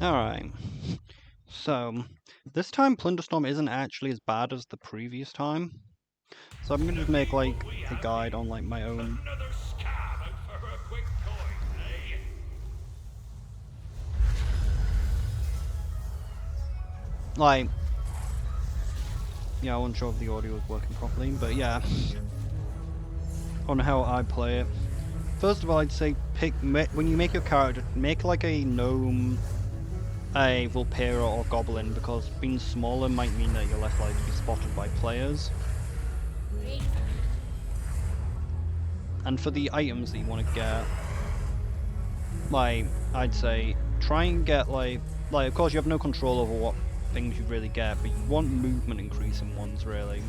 Alright, so this time plunderstorm isn't actually as bad as the previous time. So I'm gonna just make like a guide on like my own. Another scab out for a quick coin, eh? Like, yeah, I wasn't sure if the audio was working properly, but yeah, on how I play it. First of all, I'd say when you make your character, make like a gnome, a Vulpera or Goblin, because being smaller might mean that you're less likely to be spotted by players. And for the items that you want to get, like, I'd say try and get like of course you have no control over what things you really get, but you want movement increasing ones really.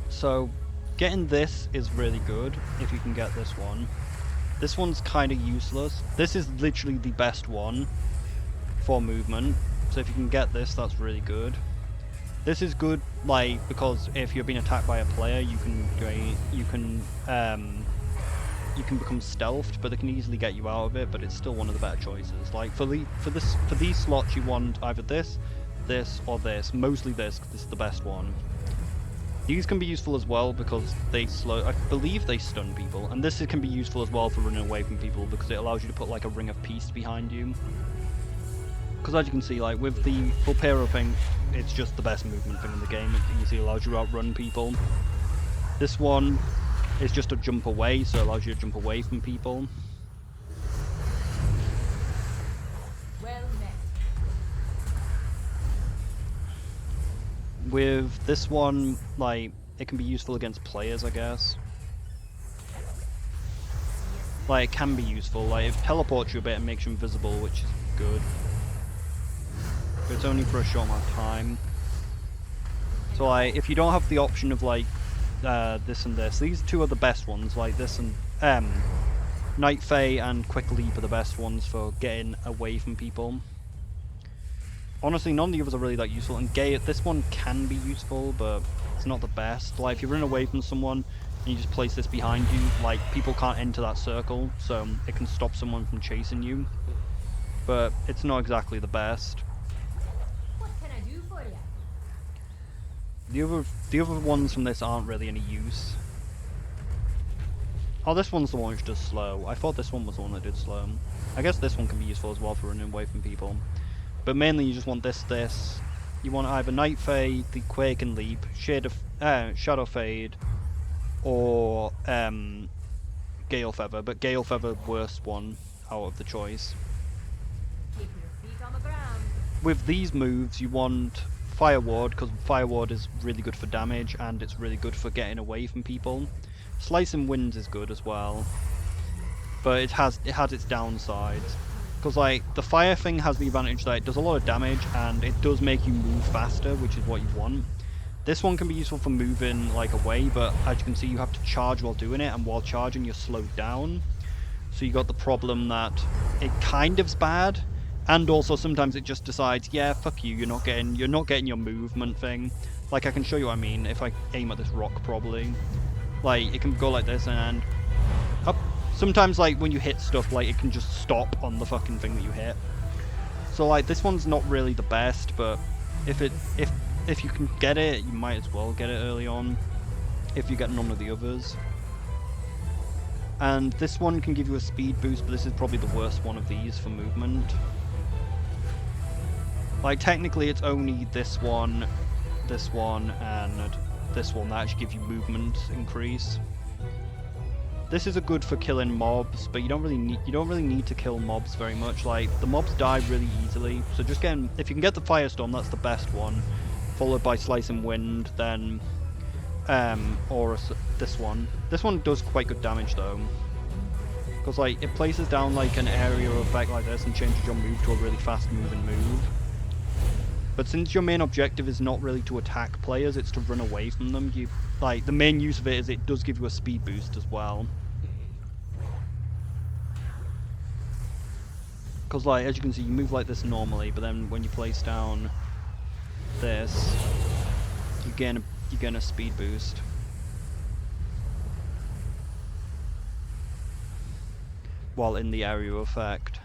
So getting this is really good if you can get this one. This one's kind of useless. This is literally the best one for movement. So if you can get this, that's really good. This is good, like, because if you're being attacked by a player, you can become stealthed, but they can easily get you out of it. But it's still one of the better choices. Like for these slots, you want either this, or this. Mostly this, because this is the best one. These can be useful as well because they I believe they stun people, and this can be useful as well for running away from people because it allows you to put like a ring of peace behind you. Because as you can see, like with the Vulpera thing, it's just the best movement thing in the game. It easily allows you to outrun people. This one is just a jump away, so it allows you to jump away from people. Well met. With this one, like, it can be useful against players, I guess. Like, it can be useful. Like, it teleports you a bit and makes you invisible, which is good. But it's only for a short amount of time. So, like, if you don't have the option of, like, this and this, these two are the best ones. Like, this and, Night Fae and Quick Leap are the best ones for getting away from people. Honestly, none of the others are really that useful, and this one can be useful, but it's not the best. Like, if you're running away from someone, and you just place this behind you, like, people can't enter that circle, so it can stop someone from chasing you. But it's not exactly the best. What can I do for you? The other ones from this aren't really any use. Oh, this one's the one which does slow. I thought this one was the one that did slow. I guess this one can be useful as well for running away from people. But mainly you just want this. You want either Night Fae, the Quake and Leap, Shadow Fade, or Gale Feather. But Gale Feather, worst one out of the choice. Keep your feet on the ground. With these moves, you want Fire Ward, because Fire Ward is really good for damage, and it's really good for getting away from people. Slicing Winds is good as well, but it has its downsides. Because, like, the fire thing has the advantage that it does a lot of damage, and it does make you move faster, which is what you want. This one can be useful for moving, like, away, but as you can see, you have to charge while doing it, and while charging, you're slowed down. So you got the problem that it kind of's bad, and also sometimes it just decides, yeah, fuck you, you're not getting your movement thing. Like, I can show you what I mean if I aim at this rock, probably. Like, it can go like this, and up. Sometimes, like, when you hit stuff, like, it can just stop on the fucking thing that you hit. So, like, this one's not really the best, but if you can get it, you might as well get it early on, if you get none of the others. And this one can give you a speed boost, but this is probably the worst one of these for movement. Like, technically, it's only this one, and this one that actually give you movement increase. This is a good for killing mobs, but you don't really need to kill mobs very much. Like, the mobs die really easily, so just if you can get the Firestorm, that's the best one. Followed by Slicing Wind, then this one. This one does quite good damage though, because like it places down like an area effect like this and changes your move to a really fast moving move. But since your main objective is not really to attack players, it's to run away from them, the main use of it is it does give you a speed boost as well. Because, like, as you can see, you move like this normally, but then when you place down this, you gain a speed boost. While in the area effect.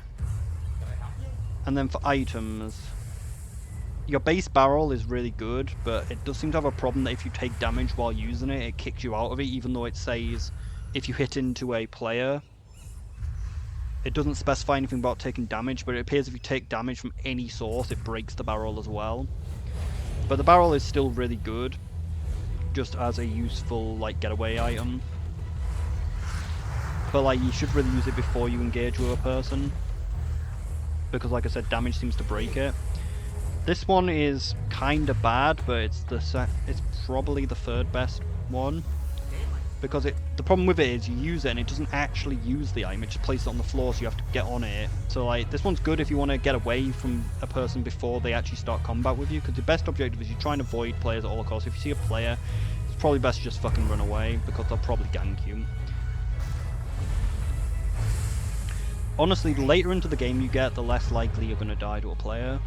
And then for items, your base barrel is really good, but it does seem to have a problem that if you take damage while using it, it kicks you out of it, even though it says if you hit into a player. It doesn't specify anything about taking damage, but it appears if you take damage from any source, it breaks the barrel as well. But the barrel is still really good, just as a useful, like, getaway item. But, like, you should really use it before you engage with a person, because, like I said, damage seems to break it. This one is kind of bad, but it's probably the third best one. Because the problem with it is you use it and it doesn't actually use the item, it just places it on the floor, so you have to get on it. So like, this one's good if you want to get away from a person before they actually start combat with you, because the best objective is you try and avoid players at all costs. If you see a player, it's probably best to just fucking run away, because they'll probably gank you. Honestly, the later into the game you get, the less likely you're going to die to a player.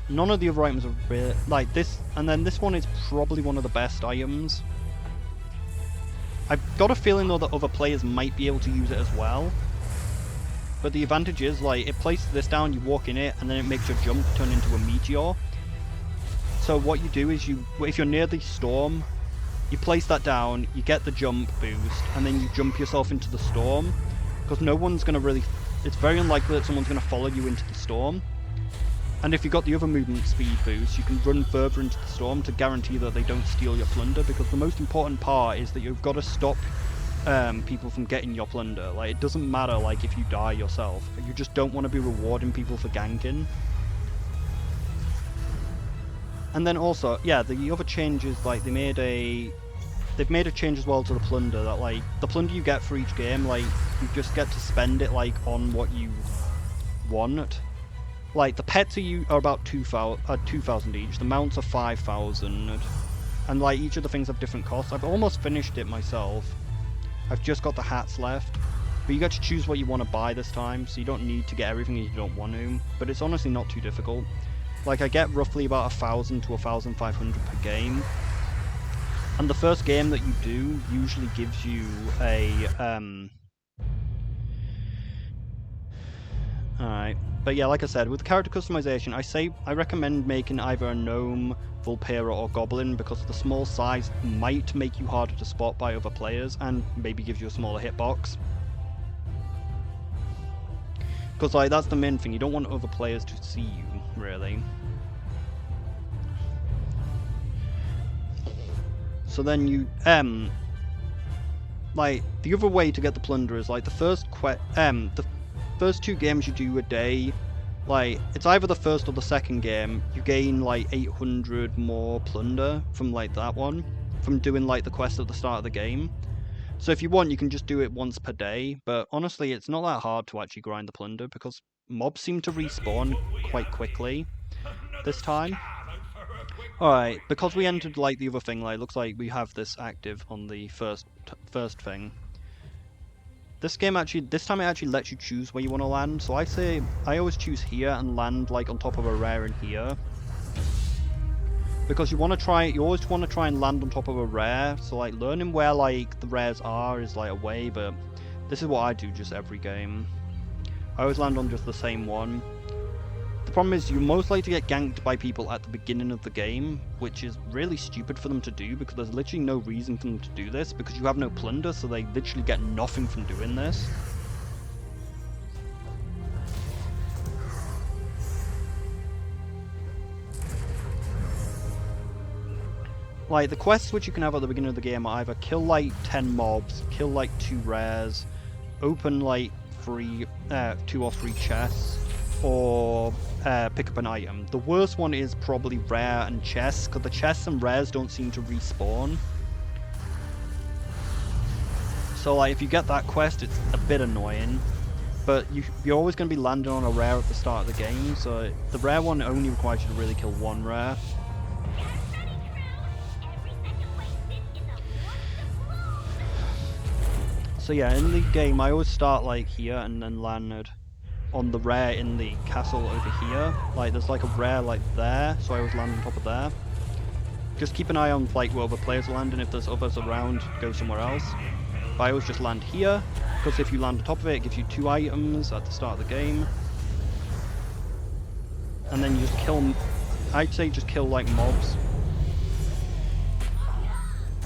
None of the other items are really, like this, and then this one is probably one of the best items. I've got a feeling though that other players might be able to use it as well. But the advantage is, like, it places this down, you walk in it, and then it makes your jump turn into a meteor. So what you do is if you're near the storm, you place that down, you get the jump boost, and then you jump yourself into the storm. Because no one's going to really, it's very unlikely that someone's going to follow you into the storm. And if you've got the other movement speed boost, you can run further into the storm to guarantee that they don't steal your plunder, because the most important part is that you've got to stop people from getting your plunder. Like, it doesn't matter, like, if you die yourself. You just don't want to be rewarding people for ganking. And then also, yeah, the other changes, like, they've made a change as well to the plunder, that, like, the plunder you get for each game, like, you just get to spend it, like, on what you want. Like, the pets are about 2,000 each, the mounts are 5,000, and like, each of the things have different costs. I've almost finished it myself. I've just got the hats left, but you get to choose what you want to buy this time, so you don't need to get everything if you don't want to, but it's honestly not too difficult. Like, I get roughly about 1,000 to 1,500 per game, and the first game that you do usually gives you a, alright. But yeah, like I said, with character customization, I recommend making either a gnome, Vulpera, or goblin, because the small size might make you harder to spot by other players, and maybe gives you a smaller hitbox. Because, like, that's the main thing, you don't want other players to see you, really. So then you, like, the other way to get the plunder is, like, the first two games you do a day, like, it's either the first or the second game, you gain like 800 more plunder from like that one, from doing like the quest at the start of the game. So if you want, you can just do it once per day, but honestly it's not that hard to actually grind the plunder, because mobs seem to respawn quite quickly this time. Alright, because we entered like the other thing, like, looks like we have this active on the first thing. This time it actually lets you choose where you want to land, so I always choose here and land like on top of a rare in here. Because you always want to try and land on top of a rare, so like learning where like the rares are is like a way, but this is what I do just every game. I always land on just the same one. The problem is you're most likely to get ganked by people at the beginning of the game, which is really stupid for them to do, because there's literally no reason for them to do this, because you have no plunder, so they literally get nothing from doing this. Like, the quests which you can have at the beginning of the game are either kill like 10 mobs, kill like 2 rares, open like 2 or 3 chests, or pick up an item. The worst one is probably rare and chests, because the chests and rares don't seem to respawn. So like, if you get that quest, it's a bit annoying, but you're always going to be landing on a rare at the start of the game, so the rare one only requires you to really kill 1 rare. So yeah, in the game I always start like here and then land on the rare in the castle over here. Like, there's like a rare like there, so I always land on top of there. Just keep an eye on like where other players land, and if there's others around, go somewhere else. But I always just land here, because if you land on top of it, it gives you 2 items at the start of the game. and then you just kill. I'd say just kill like mobs.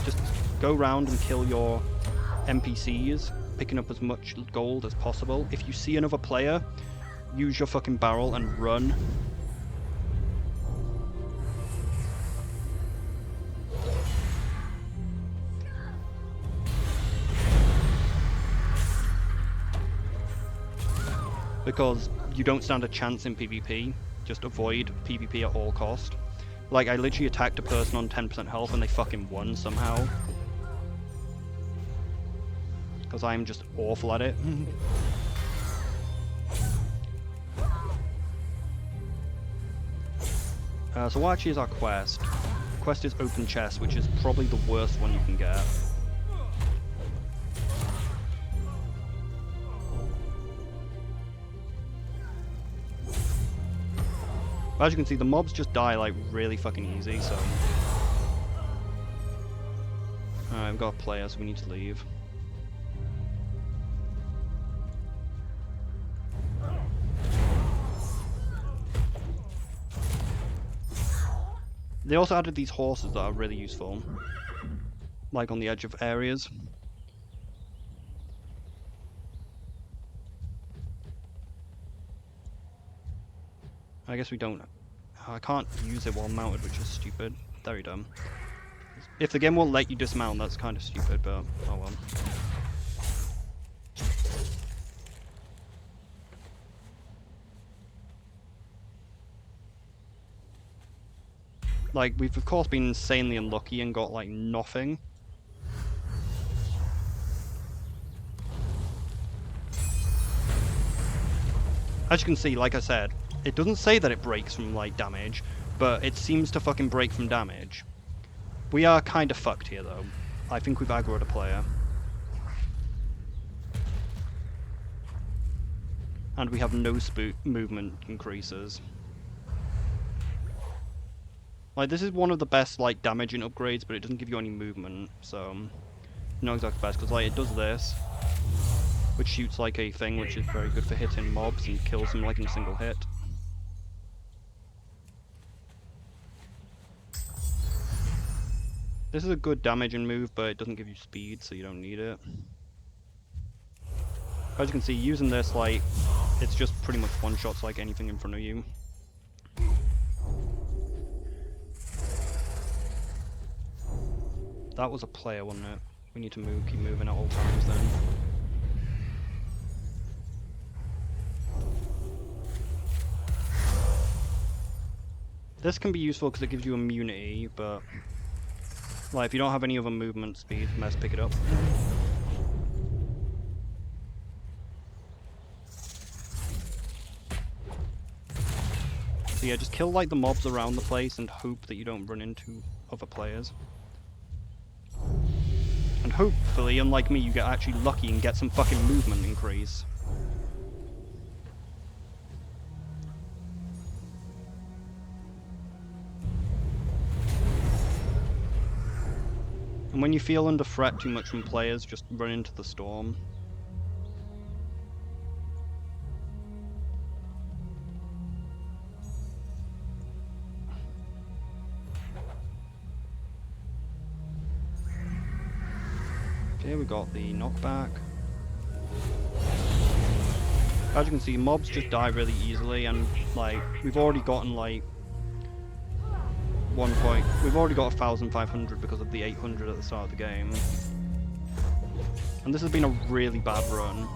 Just go around and kill your NPCs, picking up as much gold as possible. If you see another player, use your fucking barrel and run. Because you don't stand a chance in PvP. Just avoid PvP at all cost. Like, I literally attacked a person on 10% health and they fucking won somehow. Because I'm just awful at it. So what actually is our quest? Quest is open chest, which is probably the worst one you can get. But as you can see, the mobs just die like really fucking easy, so... Alright, I've got a player, so we need to leave. They also added these horses that are really useful. Like on the edge of areas. I guess we don't... I can't use it while mounted, which is stupid. Very dumb. If the game won't let you dismount, that's kind of stupid, but oh well. Like, we've of course been insanely unlucky and got like nothing. As you can see, like I said, it doesn't say that it breaks from like damage, but it seems to fucking break from damage. We are kind of fucked here though. I think we've aggroed a player. And we have no movement increases. Like, this is one of the best like damaging upgrades, but it doesn't give you any movement, so not exactly best, because like it does this, which shoots like a thing, which is very good for hitting mobs and kills them like in a single hit. This is a good damaging move, but it doesn't give you speed, so you don't need it. As you can see, using this, like, it's just pretty much one-shots like anything in front of you. That was a player, wasn't it? We need to move, keep moving at all times then. This can be useful because it gives you immunity, but like if you don't have any other movement speed, let's pick it up. So yeah, just kill like the mobs around the place and hope that you don't run into other players. And hopefully, unlike me, you get actually lucky and get some fucking movement increase. And when you feel under threat too much from players, just run into the storm. Okay, we got the knockback. As you can see, mobs just die really easily, and like we've already gotten like we've already got 1,500 because of the 800 at the start of the game. And this has been a really bad run.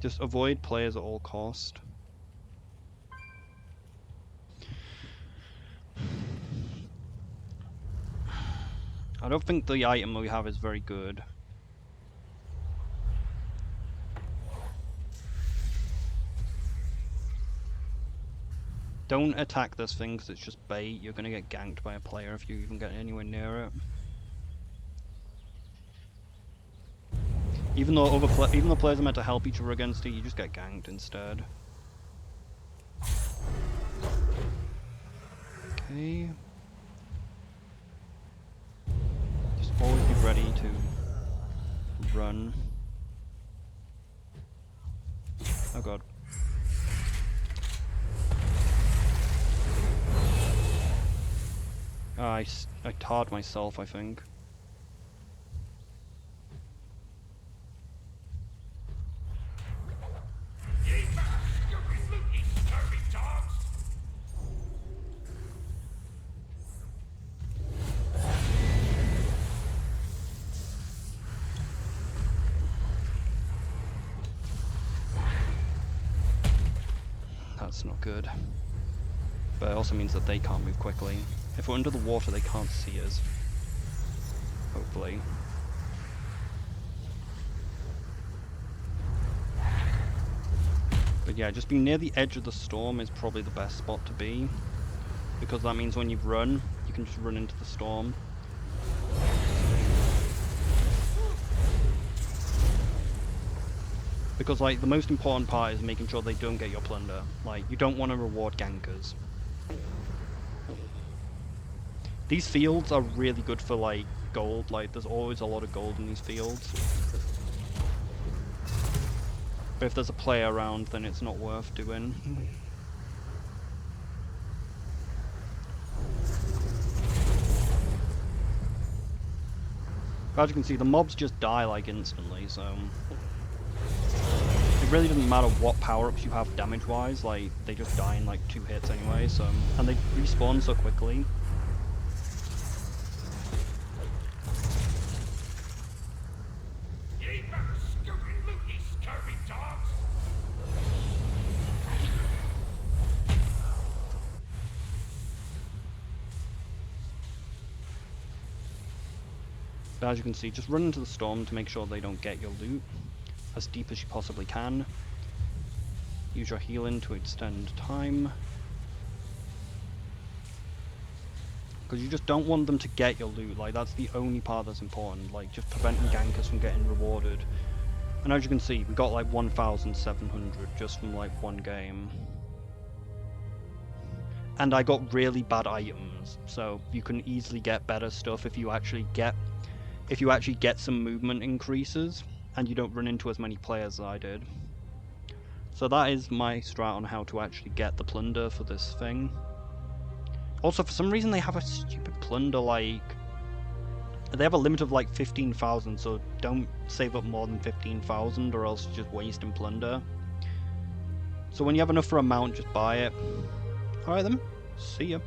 Just avoid players at all cost. I don't think the item we have is very good. Don't attack this thing because it's just bait. You're gonna get ganked by a player if you even get anywhere near it. Even though players are meant to help each other against it, you just get ganked instead. Okay. Just always be ready to run. Oh god. I tarred myself, I think. Ye stupid looky, scurvy dogs! That's not good. But it also means that they can't move quickly. If we're under the water, they can't see us. Hopefully. But yeah, just being near the edge of the storm is probably the best spot to be. Because that means when you run, you can just run into the storm. Because, like, the most important part is making sure they don't get your plunder. Like, you don't want to reward gankers. These fields are really good for, like, gold. Like, there's always a lot of gold in these fields. But if there's a player around, then it's not worth doing. As you can see, the mobs just die, like, instantly, so... It really doesn't matter what power-ups you have damage-wise, like, they just die in, like, 2 hits anyway, so... And they respawn so quickly. Ye stupid looky, scurvy dogs! But as you can see, just run into the storm to make sure they don't get your loot as deep as you possibly can. Use your healing to extend time. Because you just don't want them to get your loot, like that's the only part that's important, like just preventing gankers from getting rewarded. And as you can see, we got like 1,700 just from like one game. And I got really bad items, so you can easily get better stuff if you actually get some movement increases and you don't run into as many players as I did. So that is my strat on how to actually get the plunder for this thing. Also, for some reason they have a stupid plunder, like... They have a limit of like 15,000, so don't save up more than 15,000 or else just wasting plunder. So when you have enough for a mount, just buy it. Alright then, see ya.